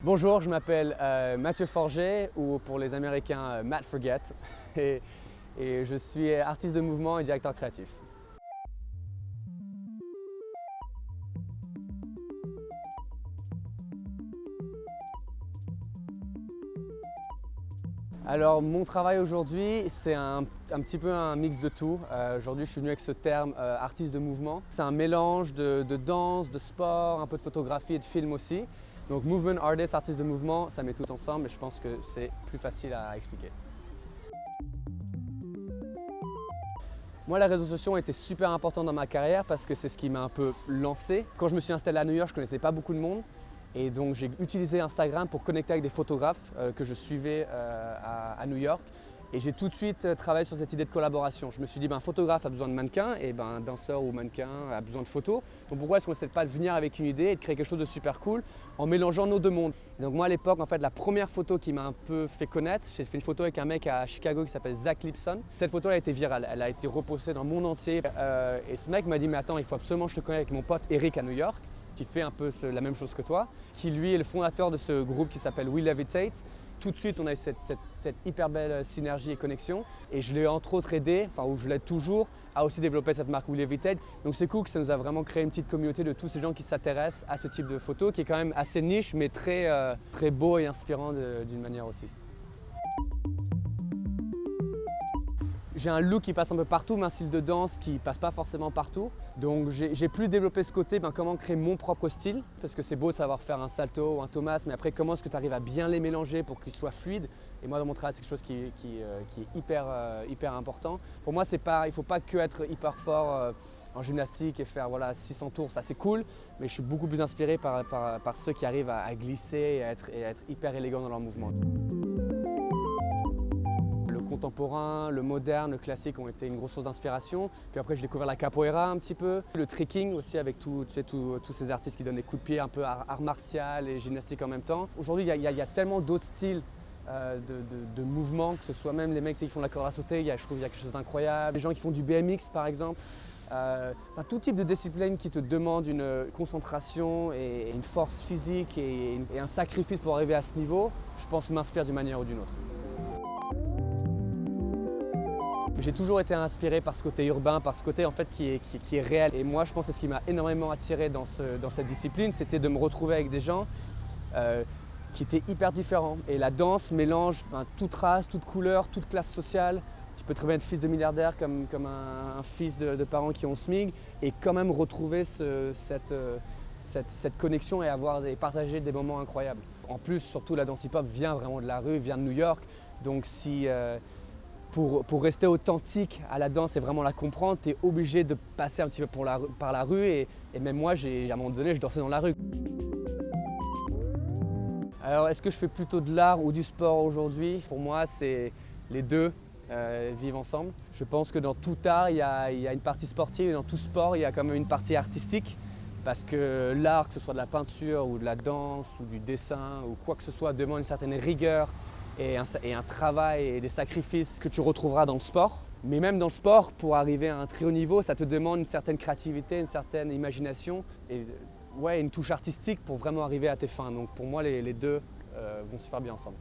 Bonjour, je m'appelle Mathieu Forget, ou pour les Américains Matt Forget, et, je suis artiste de mouvement et directeur créatif. Alors mon travail aujourd'hui, c'est un petit peu un mix de tout. Aujourd'hui je suis venu avec ce terme artiste de mouvement. C'est un mélange de danse, de sport, un peu de photographie et de film aussi. Donc movement artist, artiste de mouvement, ça met tout ensemble et je pense que c'est plus facile à expliquer. Moi, les réseaux sociaux ont été super importants dans ma carrière parce que c'est ce qui m'a un peu lancé. Quand je me suis installé à New York, je ne connaissais pas beaucoup de monde. Et donc j'ai utilisé Instagram pour connecter avec des photographes que je suivais à New York. Et j'ai tout de suite travaillé sur cette idée de collaboration. Je me suis dit, un photographe a besoin de mannequins et un danseur ou mannequin a besoin de photos. Donc pourquoi est-ce qu'on n'essaie pas de venir avec une idée et de créer quelque chose de super cool en mélangeant nos deux mondes. Et donc moi à l'époque, en fait, la première photo qui m'a un peu fait connaître, j'ai fait une photo avec un mec à Chicago qui s'appelle Zach Lipson. Cette photo elle a été virale, elle a été repostée dans le monde entier. Et ce mec m'a dit, mais attends, il faut absolument que je te connecte avec mon pote Eric à New York, qui fait un peu la même chose que toi, qui lui est le fondateur de ce groupe qui s'appelle We Levitate. Tout de suite, on a eu cette hyper belle synergie et connexion. Et je l'ai entre autres aidé, ou je l'aide toujours, à aussi développer cette marque We Levitate. Donc c'est cool que ça nous a vraiment créé une petite communauté de tous ces gens qui s'intéressent à ce type de photo, qui est quand même assez niche, mais très beau et inspirant d'une manière aussi. J'ai un look qui passe un peu partout, mais un style de danse qui passe pas forcément partout. Donc j'ai plus développé ce côté, comment créer mon propre style. Parce que c'est beau de savoir faire un salto ou un Thomas, mais après comment est-ce que tu arrives à bien les mélanger pour qu'ils soient fluides. Et moi dans mon travail c'est quelque chose qui est hyper important. Pour moi il ne faut pas que être hyper fort en gymnastique et faire 600 tours, ça c'est cool. Mais je suis beaucoup plus inspiré par ceux qui arrivent à glisser et à être hyper élégants dans leur mouvement. Le contemporain, le moderne, le classique ont été une grosse source d'inspiration. Puis après j'ai découvert la capoeira un petit peu, le trekking aussi avec tous ces artistes qui donnent des coups de pied un peu art martial et gymnastique en même temps. Aujourd'hui il y a tellement d'autres styles de mouvements, que ce soit même les mecs qui font de la corde à sauter, je trouve qu'il y a quelque chose d'incroyable. Les gens qui font du BMX par exemple. Tout type de discipline qui te demande une concentration et une force physique et un sacrifice pour arriver à ce niveau, je pense m'inspire d'une manière ou d'une autre. J'ai toujours été inspiré par ce côté urbain, par ce côté en fait qui est réel. Et moi je pense que ce qui m'a énormément attiré dans cette discipline, c'était de me retrouver avec des gens qui étaient hyper différents. Et la danse mélange toute race, toute couleur, toute classe sociale. Tu peux très bien être fils de milliardaire comme un fils de parents qui ont SMIG et quand même retrouver cette connexion et partager des moments incroyables. En plus, surtout la danse hip-hop vient vraiment de la rue, vient de New York. Donc pour rester authentique à la danse et vraiment la comprendre, tu es obligé de passer un petit peu par la rue et même moi, à un moment donné, je dansais dans la rue. Alors, est-ce que je fais plutôt de l'art ou du sport aujourd'hui? Pour moi, c'est les deux vivent ensemble. Je pense que dans tout art, il y a une partie sportive et dans tout sport, il y a quand même une partie artistique. Parce que l'art, que ce soit de la peinture ou de la danse ou du dessin ou quoi que ce soit, demande une certaine rigueur et un travail et des sacrifices que tu retrouveras dans le sport. Mais même dans le sport, pour arriver à un très haut niveau, ça te demande une certaine créativité, une certaine imagination et une touche artistique pour vraiment arriver à tes fins. Donc pour moi, les deux vont super bien ensemble.